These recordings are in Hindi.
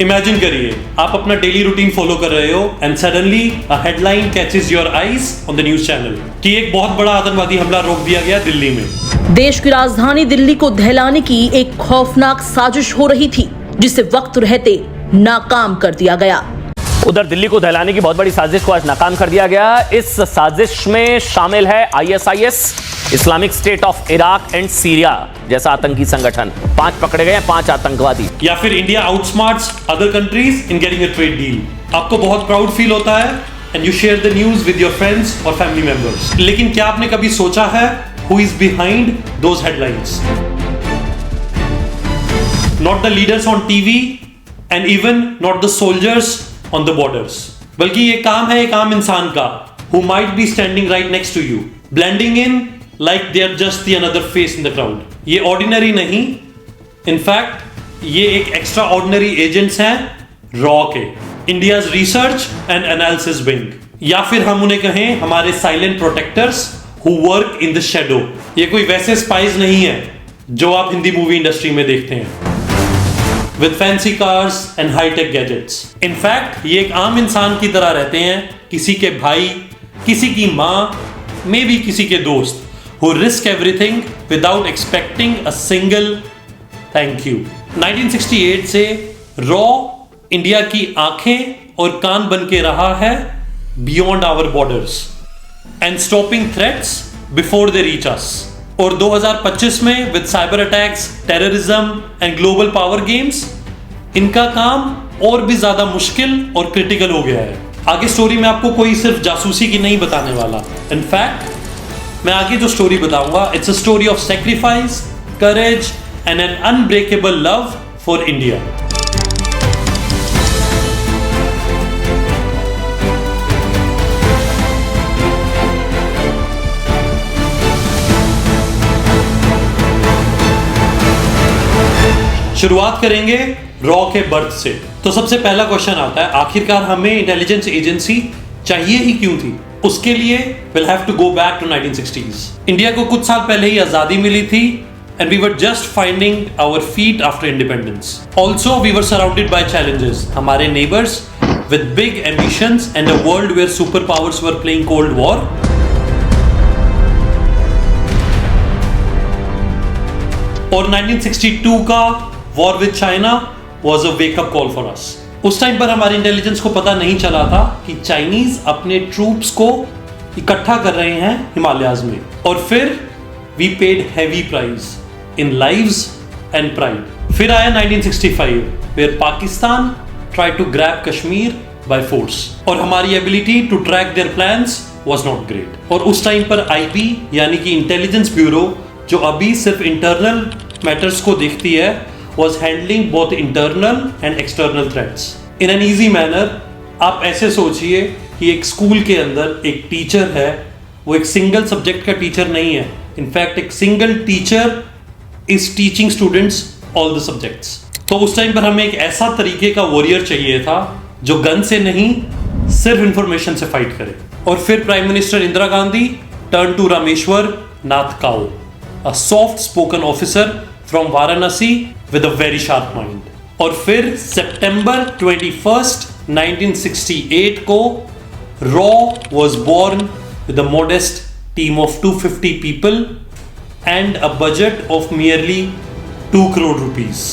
इमेजिन करिए आप अपना डेली रूटीन फॉलो कर रहे हो and suddenly a headline catches your eyes on the news channel कि एक बहुत बड़ा आतंकवादी हमला रोक दिया गया दिल्ली में। देश की राजधानी दिल्ली को दहलाने की एक खौफनाक साजिश हो रही थी जिसे वक्त रहते नाकाम कर दिया गया। उधर दिल्ली को दहलाने की बहुत बड़ी साजिश को आज नाकाम कर दिया गया। इस साजिश में शामिल है ISIS, Islamic state of Iraq and Syria जैसा आतंकी संगठन। 5 पकड़े गए, 5 आतंकवादी। या फिर India outsmarts other countries in getting a trade deal. आपको बहुत प्राउड फील होता है and you share the news with your friends और फैमिली मेंबर्स। लेकिन क्या आपने कभी सोचा है who is behind those headlines? Not the leaders on TV and even not the soldiers on the borders, बल्कि ये काम है एक आम इंसान का who might be standing right next to you, blending in like they are just the another face in the crowd. ये ordinary नहीं, in fact ये एक extraordinary agents हैं रॉ के, India's research and analysis wing, या फिर हम उन्हें कहें हमारे silent protectors who work in the shadow. ये कोई वैसे spies नहीं है जो आप हिंदी मूवी इंडस्ट्री में देखते हैं with fancy cars and high-tech gadgets. In fact, ये एक आम इंसान की तरह रहते हैं, किसी के भाई, किसी की माँ, maybe किसी के दोस्त, who risk everything without expecting a single thank you. 1968 से रॉ इंडिया की आंखें और कान बन के रहा है beyond our borders and stopping threats before they reach us. और 2025 में with cyber attacks, terrorism and global power games इनका काम और भी ज्यादा मुश्किल और क्रिटिकल हो गया है। आगे स्टोरी में आपको कोई सिर्फ जासूसी की नहीं बताने वाला। इनफैक्ट मैं आगे जो स्टोरी बताऊंगा it's a story of sacrifice, courage and an unbreakable love for India. शुरुआत करेंगे रॉ के बर्थ से। तो सबसे पहला क्वेश्चन आता है, आखिरकार हमें इंटेलिजेंस एजेंसी चाहिए ही क्यों थी? उसके लिए we'll have to go back to 1960s. India को कुछ साल पहले ही आजादी मिली थी and we were just finding our feet after independence. Also we were surrounded by challenges. हमारे neighbors with big ambitions and a world where superpowers were playing Cold War. और 1962 का war with China was a wake up call for us. उस टाइम पर हमारी इंटेलिजेंस को पता नहीं चला था कि चाइनीज अपने ट्रूप्स को इकट्ठा कर रहे हैं हिमालयाज में, और फिर we paid heavy price in lives and pride. फिर आया 1965 where Pakistan try to grab Kashmir by force, और हमारी ability to track their plans was not great. और उस टाइम पर आईबी यानी कि इंटेलिजेंस ब्यूरो, जो अभी सिर्फ इंटरनल मैटर्स को देखती है, was handling both internal and external threats in an easy manner. आप ऐसे सोचिए कि एक स्कूल के अंदर एक टीचर है, वो एक सिंगल सब्जेक्ट का टीचर नहीं है, इनफैक्ट एक single teacher is teaching students all the subjects. तो उस टाइम पर हमें एक ऐसा तरीके का वॉरियर चाहिए था जो गन से नहीं सिर्फ इंफॉर्मेशन से फाइट करे। और फिर prime minister Indira Gandhi turn to Rameshwar Nath Kao, a soft spoken officer from Varanasi with a very sharp mind. और फिर September 21st 1968 को raw was born with a modest team of 250 people and a budget of merely 2 crore rupees.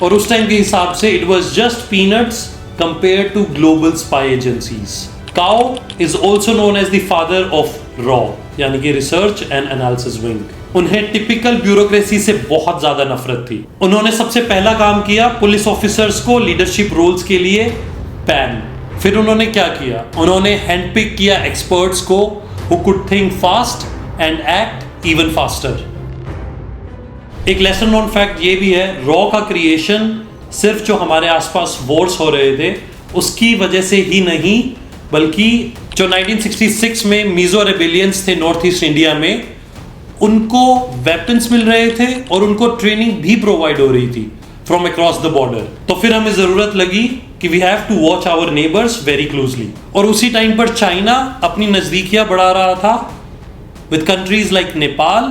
और उस टाइम के हिसाब से it was just peanuts compared to global spy agencies. Kao is also known as the father of RAW यानी कि Research and Analysis Wing. उन्हें टिपिकल ब्यूरोक्रेसी से बहुत ज्यादा नफरत थी। उन्होंने सबसे पहला काम किया पुलिस ऑफिसर्स को लीडरशिप रोल्स के लिए बैन। फिर उन्होंने क्या किया? उन्होंने हैंडपिक किया एक्सपर्ट्स को who could think fast and act even faster. एक लेसन नोन फैक्ट ये भी है, रॉ का क्रिएशन सिर्फ जो हमारे आसपास वॉर्स हो रहे थे उसकी वजह से ही नहीं, बल्कि जो 1966 में मीजो रेबेलियंस थे नॉर्थ ईस्ट इंडिया में, उनको वेपन्स मिल रहे थे और उनको ट्रेनिंग भी प्रोवाइड हो रही थी फ्रॉम अक्रॉस द बॉर्डर। तो फिर हमें जरूरत लगी कि we have to watch our neighbours very closely. और उसी टाइम पर चाइना अपनी नजदीकियां बढ़ा रहा था with countries like Nepal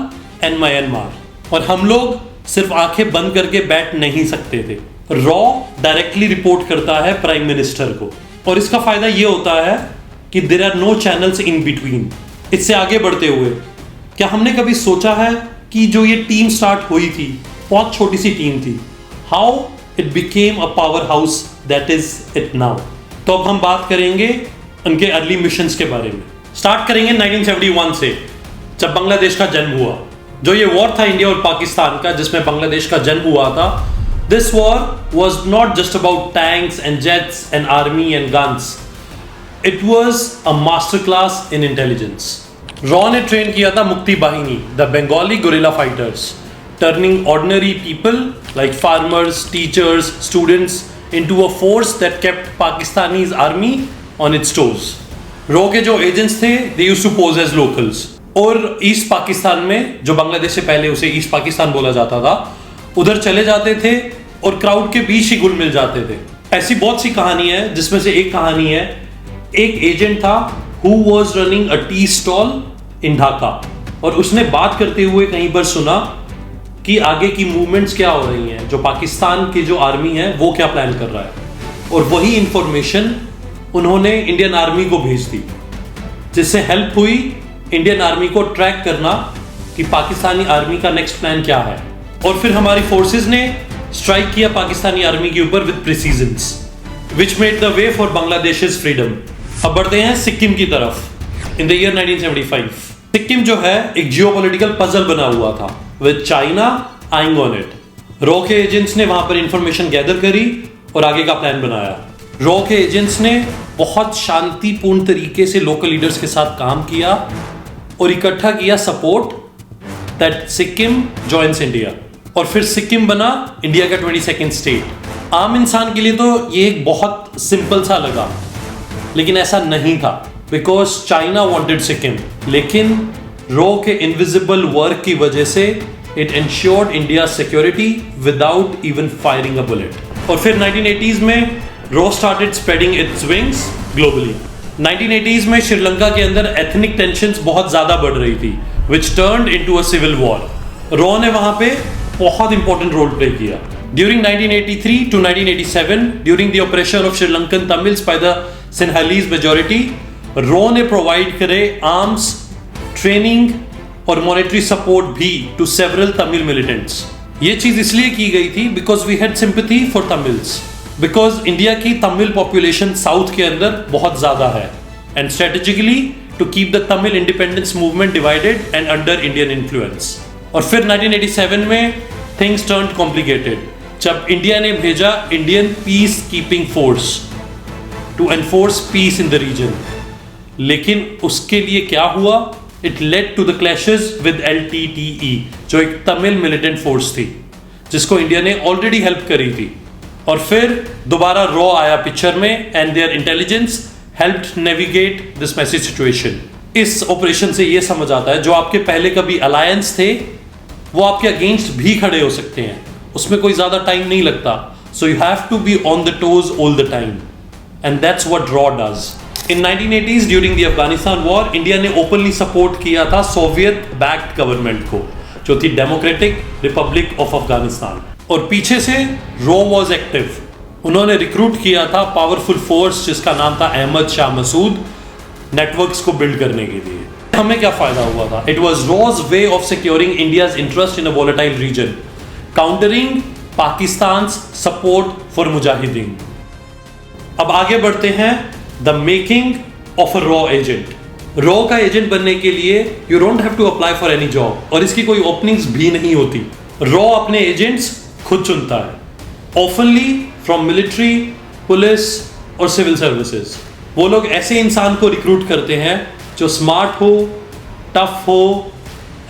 and Myanmar, और हम लोग सिर्फ आंखें बंद करके बैठ नहीं सकते थे। रॉ डायरेक्टली रिपोर्ट करता है प्राइम मिनिस्टर को, और इसका फायदा ये होता है कि there are no channels in between. इससे आगे बढ़ते हुए क्या हमने कभी सोचा है कि जो ये टीम स्टार्ट हुई थी, बहुत छोटी सी टीम थी, how it became a power house that is it now. तो अब हम बात करेंगे उनके अर्ली मिशंस के बारे में। स्टार्ट करेंगे 1971 से, जब बांग्लादेश का जन्म हुआ। जो ये वॉर था इंडिया और पाकिस्तान का, जिसमें बांग्लादेश का जन्म हुआ था, this war was not just about tanks and jets and army and guns, it was a master class in intelligence. रॉ ने ट्रेन किया था Mukti Bahini, the Bengali guerrilla fighters, turning ordinary people like farmers, teachers, students into a force that kept Pakistani's army on its toes. Raw के जो एजेंट्स थे, they used to pose as locals, और ईस्ट पाकिस्तान में, जो बांग्लादेश से पहले उसे ईस्ट पाकिस्तान बोला जाता था, उधर चले जाते थे और क्राउड के बीच ही घुल मिल जाते थे। ऐसी बहुत सी कहानी है, जिसमें से एक कहानी है, एक एजेंट था who was running a tea stall in Dhaka, और उसने बात करते हुए कहीं पर सुना कि आगे की मूवमेंट्स क्या हो रही हैं, जो पाकिस्तान की जो आर्मी है वो क्या प्लान कर रहा है, और वही इंफॉर्मेशन उन्होंने इंडियन आर्मी को भेज दी, जिससे हेल्प हुई इंडियन आर्मी को ट्रैक करना कि पाकिस्तानी आर्मी का नेक्स्ट प्लान क्या है। और फिर हमारी फोर्सेस ने स्ट्राइक किया पाकिस्तानी आर्मी के ऊपर with precisions, which made the way for Bangladesh's freedom. अब बढ़ते हैं सिक्किम की तरफ। इन द ईयर 1975 सिक्किम जो है एक जियोपॉलिटिकल पजल बना हुआ था, with China eyeing on it. Raw के एजेंट्स ने वहां पर इंफॉर्मेशन गैदर करी और आगे का प्लान बनाया। रॉ के एजेंट्स ने बहुत शांतिपूर्ण तरीके से लोकल लीडर्स के साथ काम किया और इकट्ठा किया support that Sikkim joins India, और फिर सिक्किम बना इंडिया का 22nd स्टेट। आम इंसान के लिए तो ये एक बहुत सिंपल सा लगा, लेकिन ऐसा नहीं था, बिकॉज चाइना वांटेड सिक्किम, लेकिन रॉ के इनविजिबल वर्क की वजह से it ensured India security without even firing a bullet. और फिर 1980s में raw started spreading its wings globally. 1980s में श्रीलंका के अंदर एथनिक टेंशंस बहुत ज्यादा बढ़ रही थी, which turned into a civil war. रॉ ने वहां पे बहुत इंपॉर्टेंट रोल प्ले किया। During 1983 to 1987, during the operation of Sri Lankan Tamils by the Sinhalese majority, रॉ ने प्रोवाइड करे आर्म्स, ट्रेनिंग और मॉनेटरी सपोर्ट भी टू सेवरल तमिल मिलिटेंट्स। ये चीज इसलिए की गई थी because we had sympathy for Tamils, because India की तमिल पॉपुलेशन साउथ के अंदर बहुत ज्यादा है, and strategically to keep the Tamil independence movement divided and under Indian influence. और फिर 1987 में थिंग्स टर्न्ड कॉम्प्लिकेटेड, जब इंडिया ने भेजा Indian peace keeping force to enforce peace in the region. लेकिन उसके लिए क्या हुआ? It led to the clashes with LTTE, जो एक तमिल मिलिटेंट फोर्स थी, जिसको इंडिया ने ऑलरेडी हेल्प करी थी। और फिर दोबारा रॉ आया पिक्चर में, and their intelligence helped navigate this messy situation. इस ऑपरेशन से ये समझ आता है, जो आपके पहले कभी अलायंस थे, वो आपके अगेंस्ट भी खड़े हो सकते हैं, उसमें कोई ज्यादा टाइम नहीं लगता। So you have to be on the toes all the time, and that's what रॉ does. In 1980s during the Afghanistan war, India ने ओपनली सपोर्ट किया था सोवियत बैक्ड गवर्नमेंट को, जो थी डेमोक्रेटिक रिपब्लिक ऑफ अफगानिस्तान, और पीछे से रॉ वाज एक्टिव। उन्होंने रिक्रूट किया था पावरफुल फोर्स जिसका नाम था अहमद शाह मसूद, नेटवर्क्स को बिल्ड करने के लिए। हमें क्या फायदा हुआ था? It was RAW's way of securing India's interest in a volatile region, countering Pakistan support for मुजाहिदीन। अब आगे बढ़ते हैं द मेकिंग ऑफ अ रॉ एजेंट। रॉ का एजेंट बनने के लिए you don't have to apply for any job, और इसकी कोई ओपनिंग्स भी नहीं होती। रॉ अपने एजेंट्स खुद चुनता है, ऑफनली फ्रॉम मिलिट्री, पुलिस और सिविल सर्विसेज। वो लोग ऐसे इंसान को रिक्रूट करते हैं जो स्मार्ट हो, टफ हो,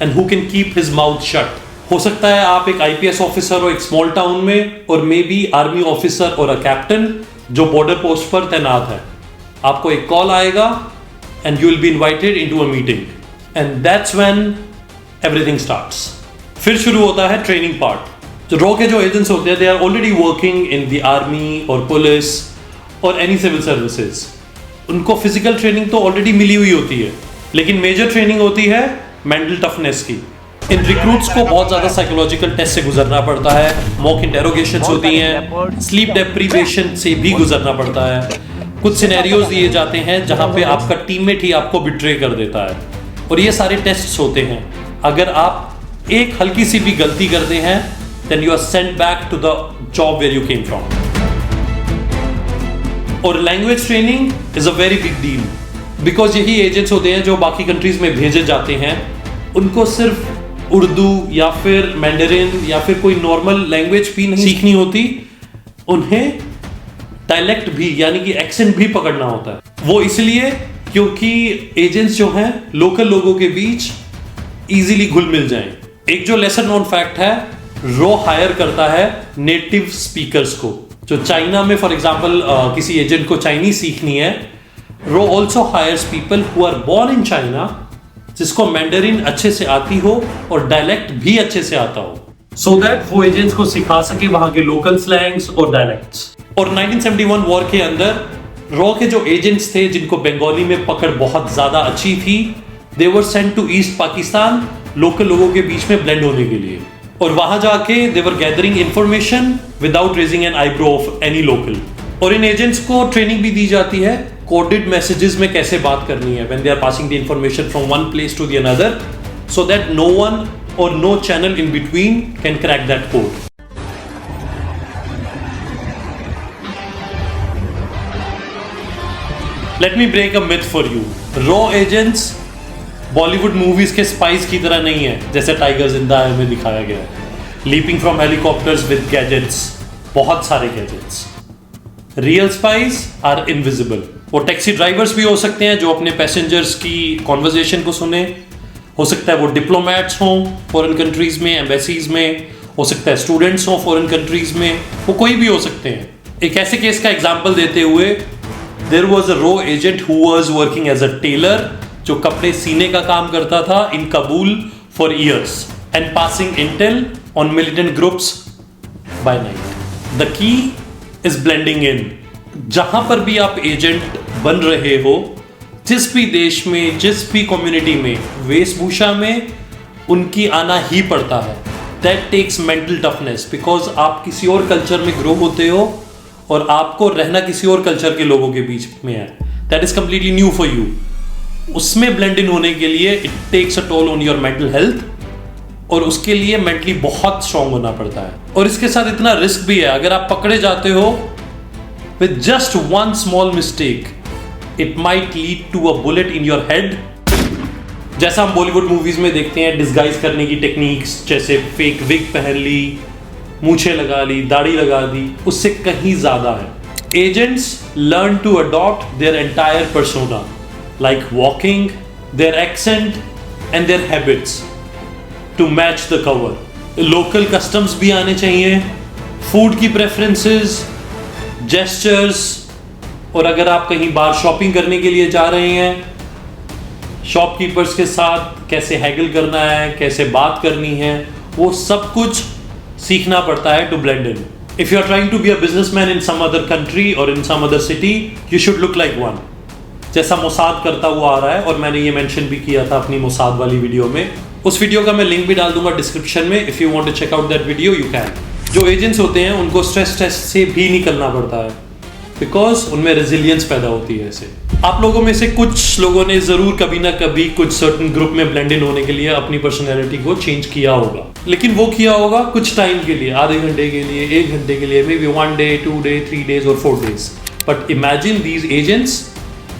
and who can keep his mouth shut. हो सकता है आप एक IPS ऑफिसर हो एक स्मॉल टाउन में, और मे बी आर्मी ऑफिसर और अ कैप्टन जो बॉर्डर पोस्ट पर तैनात है। आपको एक कॉल आएगा and you will be invited into a meeting, and that's when everything starts. फिर शुरू होता है ट्रेनिंग पार्ट। जो रॉ के जो एजेंट्स होते हैं, they are already working in the army और पुलिस और एनी सिविल सर्विसेज। उनको फिजिकल ट्रेनिंग तो ऑलरेडी मिली हुई होती है, लेकिन मेजर ट्रेनिंग होती है मेंटल टफनेस की। इन रिक्रूट्स को बहुत ज्यादा साइकोलॉजिकल टेस्ट से गुजरना पड़ता है, मॉक इंटेरोगेशंस होती हैं, स्लीप डेप्रीवेशन से भी गुजरना पड़ता है। कुछ सिनेरियोज दिए जाते हैं जहां पे आपका टीममेट ही आपको बिट्रे कर देता है, और ये सारे टेस्ट्स होते हैं। अगर आप एक हल्की सी भी गलती करते हैं then you are sent back to the job where you came from. और language training is a very big deal, because यही एजेंट्स होते हैं जो बाकी कंट्रीज में भेजे जाते हैं। उनको सिर्फ उर्दू या फिर मैंडरिन या फिर कोई नॉर्मल लैंग्वेज भी नहीं सीखनी होती, उन्हें डायलेक्ट भी यानी कि एक्सेंट भी पकड़ना होता है। वो इसलिए क्योंकि एजेंट्स जो हैं लोकल लोगों के बीच इजीली घुल मिल जाएं। एक जो लेसर नोन फैक्ट है, रो हायर करता है नेटिव स्पीकर्स को। जो चाइना में फॉर एग्जांपल किसी एजेंट को चाइनीज सीखनी है, रो also hires people who are born in China, जिसको मैंडरिन अच्छे से आती हो और डायलेक्ट भी अच्छे से आता हो, सो दैट वो एजेंट्स को सिखा सके वहां के लोकल स्लैंग्स और डायलेक्ट्स। और 1971 वॉर के अंदर रॉ के जो एजेंट्स थे जिनको बंगाली में पकड़ बहुत ज्यादा अच्छी थी, they were sent to east Pakistan local लोगों के बीच में ब्लेंड होने के लिए, और वहां जाके they were gathering information without raising an eyebrow of any local. और इन एजेंट्स को ट्रेनिंग भी दी जाती है कोडेड मैसेजेस में कैसे बात करनी है when they are passing the information from one place to the another, so that no one और no channel in between can crack that code. Let me break a myth for you. Raw agents Bollywood movies के स्पाइस की तरह नहीं है जैसे टाइगर जिंदा है में दिखाया गया है। Leaping from helicopters with gadgets, बहुत सारे gadgets. Real spies are invisible. वो टैक्सी ड्राइवर्स भी हो सकते हैं जो अपने पैसेंजर्स की कॉन्वर्जेशन को सुने, हो सकता है वो डिप्लोमैट्स हों फॉरेन कंट्रीज में, एम्बेसीज में, हो सकता है स्टूडेंट्स हों फॉरेन कंट्रीज में, वो कोई भी हो सकते हैं। एक ऐसे केस का एग्जाम्पल देते हुए, there was a raw agent who was working as a tailor, जो कपड़े सीने का काम करता था in Kabul for years and passing intel on militant groups by night. The key is blending in. जहां पर भी आप एजेंट बन रहे हो, जिस भी देश में, जिस भी कम्युनिटी में, वेशभूषा में उनकी आना ही पड़ता है। That takes mental toughness because आप किसी और कल्चर में ग्रो होते हो और आपको रहना किसी और कल्चर के लोगों के बीच में है। That is completely new for you. उसमें ब्लेंड इन होने के लिए it takes a toll on your mental health, और उसके लिए मेंटली बहुत स्ट्रांग होना पड़ता है। और इसके साथ इतना रिस्क भी है, अगर आप पकड़े जाते हो with just one small mistake, it might lead to a bullet in your head. जैसा हम बॉलीवुड मूवीज में देखते हैं डिस्गाइज करने की टेक्निक्स, जैसे फेक विग पहन ली, मूछे लगा ली, दाढ़ी लगा दी, उससे कहीं ज्यादा है। Agents learn to adopt their entire persona, like walking, their accent and their habits to match the cover. Local customs भी आने चाहिए, फूड की प्रेफरेंसेस, जेस्चर्स, और अगर आप कहीं बाहर शॉपिंग करने के लिए जा रहे हैं, शॉपकीपर्स के साथ कैसे हैगल करना है, कैसे बात करनी है, वो सब कुछ सीखना पड़ता है to blend in. If you are trying to be a businessman in some other country और in some other city, you should look like one, जैसा मोसाद करता हुआ आ रहा है। और मैंने ये मेंशन भी किया था अपनी मोसाद वाली वीडियो में। उस वीडियो का मैं लिंक भी डाल दूंगा डिस्क्रिप्शन में। If you want to check out that video you can. जो एजेंट्स होते हैं उनको स्ट्रेस टेस्ट से भी निकलना पड़ता है, बिकॉज उनमें रेजिलियंस पैदा होती है। ऐसे आप लोगों में से कुछ लोगों ने जरूर कभी ना कभी कुछ सर्टेन ग्रुप में ब्लेंड इन होने के लिए अपनी पर्सनैलिटी को चेंज किया होगा, लेकिन वो किया होगा कुछ टाइम के लिए, आधे घंटे के लिए, 1 घंटे के लिए, maybe 1 day, 2 day, 3 days और 4 days। But imagine these agents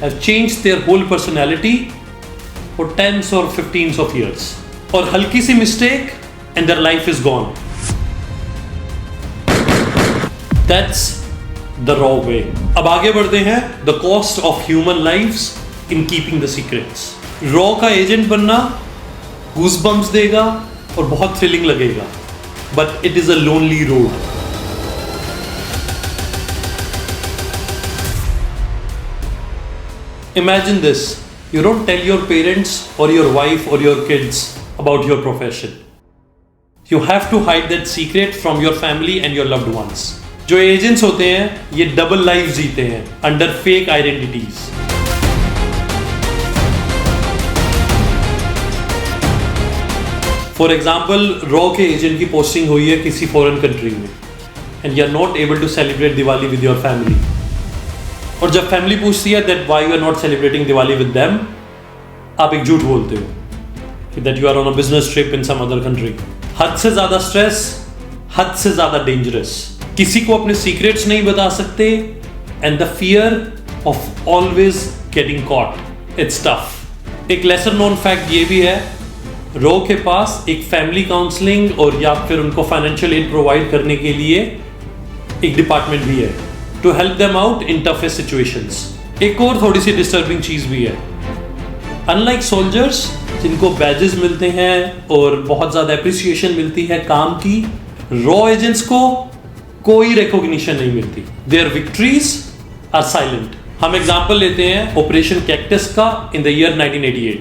have changed their whole personality for 10s और 15s of years, और हल्की सी mistake and their life is gone. That's the रॉ वे। अब आगे बढ़ते हैं, the cost of human lifes in keeping the secrets. रॉ का एजेंट बनना गूज़बम्प्स देगा और बहुत थ्रिलिंग लगेगा, but it is a lonely road. Imagine this, you don't tell your parents और योर वाइफ और your kids about your profession. You have to hide that secret from your family and your loved ones. जो एजेंट्स होते हैं ये डबल लाइफ जीते हैं under fake identities. For example रॉ के एजेंट की पोस्टिंग हुई है किसी फॉरेन कंट्री में and you are not able to celebrate Diwali with your family, और जब फैमिली पूछती है that why you are not celebrating Diwali with them, आप एक झूठ बोलते हो that you are on a business trip in some other country. हद से ज्यादा स्ट्रेस, हद से ज्यादा डेंजरस। किसी को अपने सीक्रेट्स नहीं बता सकते and the fear of always getting caught, it's tough. एक लेसर नोन फैक्ट ये भी है, रॉ के पास एक फैमिली काउंसलिंग और या फिर उनको फाइनेंशियल एड प्रोवाइड करने के लिए एक डिपार्टमेंट भी है to help them out in toughest situations. एक और थोड़ी सी डिस्टर्बिंग चीज भी है, अनलाइक सोल्जर्स जिनको बैजेस मिलते हैं और बहुत ज्यादा एप्रिसिएशन मिलती है काम की, रॉ एजेंट्स को कोई रिकॉग्निशन नहीं मिलती। Their victories are silent. हम एग्जांपल लेते हैं ऑपरेशन कैक्टस का इन द ईयर 1988,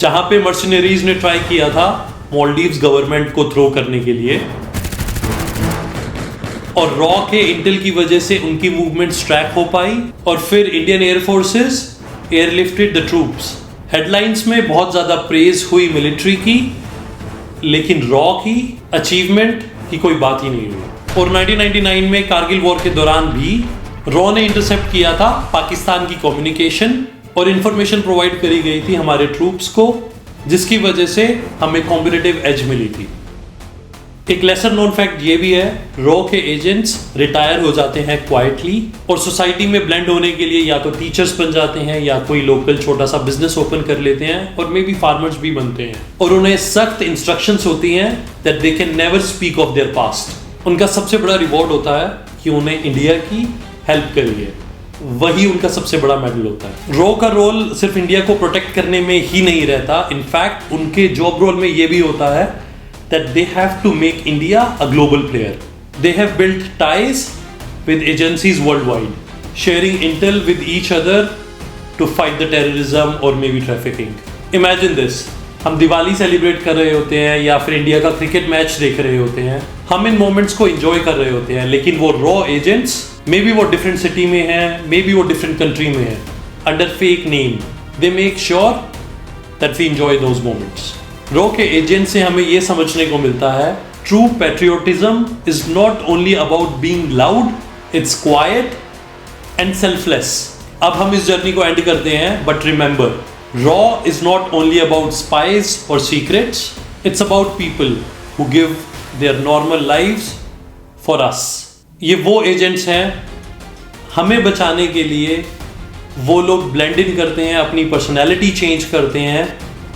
जहां पे मर्सिनरीज ने ट्राई किया था मालदीव्स गवर्नमेंट को थ्रो करने के लिए, और रॉ के इंटेल की वजह से उनकी मूवमेंट्स ट्रैक हो पाई और फिर Indian air forces airlifted the troops. Headlines में बहुत ज्यादा प्रेज हुई मिलिट्री की, लेकिन रॉ की अचीवमेंट की कोई बात ही नहीं हुई। और 1999 में कारगिल वॉर के दौरान भी रॉ ने इंटरसेप्ट किया था पाकिस्तान की कम्युनिकेशन और इंफॉर्मेशन प्रोवाइड करी गई थी हमारे ट्रूप्स को, जिसकी वजह से हमें कॉम्पिटिटिव एज मिली थी। एक लेसर नोन फैक्ट ये भी है, रॉ के एजेंट्स रिटायर हो जाते हैं क्वाइटली और सोसाइटी में ब्लेंड होने के लिए या तो टीचर्स बन जाते हैं या कोई लोकल छोटा सा बिजनेस ओपन कर लेते हैं और मे बी फार्मर्स भी बनते हैं, और उन्हें सख्त इंस्ट्रक्शंस होती हैं that they can never speak of their past. उनका सबसे बड़ा रिवॉर्ड होता है कि उन्हें इंडिया की हेल्प करिए, वही उनका सबसे बड़ा मेडल होता है। रॉ का रोल सिर्फ इंडिया को प्रोटेक्ट करने में ही नहीं रहता, इनफैक्ट उनके जॉब रोल में ये भी होता है that they have to make India a global player. They have built ties with agencies worldwide, sharing intel with each other to fight the terrorism or maybe trafficking. Imagine this, हम दिवाली सेलिब्रेट कर रहे होते हैं या फिर इंडिया का क्रिकेट मैच देख रहे होते हैं, हम इन मोमेंट्स को एंजॉय कर रहे होते हैं, लेकिन वो रॉ एजेंट्स मे बी वो डिफरेंट सिटी में हैं, मे बी वो डिफरेंट कंट्री में हैं, under fake name they make sure that we enjoy those moments. रॉ के एजेंट से हमें यह समझने को मिलता है, true patriotism is not only about being loud, it's quiet and selfless. अब हम इस जर्नी को एंड करते हैं, बट रिमेंबर, रॉ is not only about spies और secrets, it's about people who give their normal lives for us. ये वो एजेंट्स हैं, हमें बचाने के लिए वो लोग ब्लेंड इन करते हैं, अपनी पर्सनैलिटी चेंज करते हैं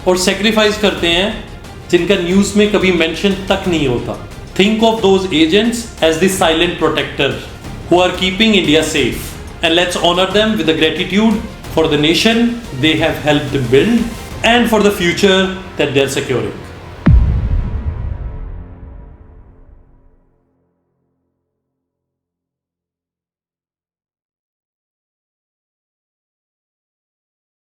और सेक्रीफाइस करते हैं जिनका न्यूज में कभी मेंशन तक नहीं होता। Think of those agents as the silent protector who are keeping India safe, and let's honour them with gratitude for the nation they have helped build and for the future that they're securing.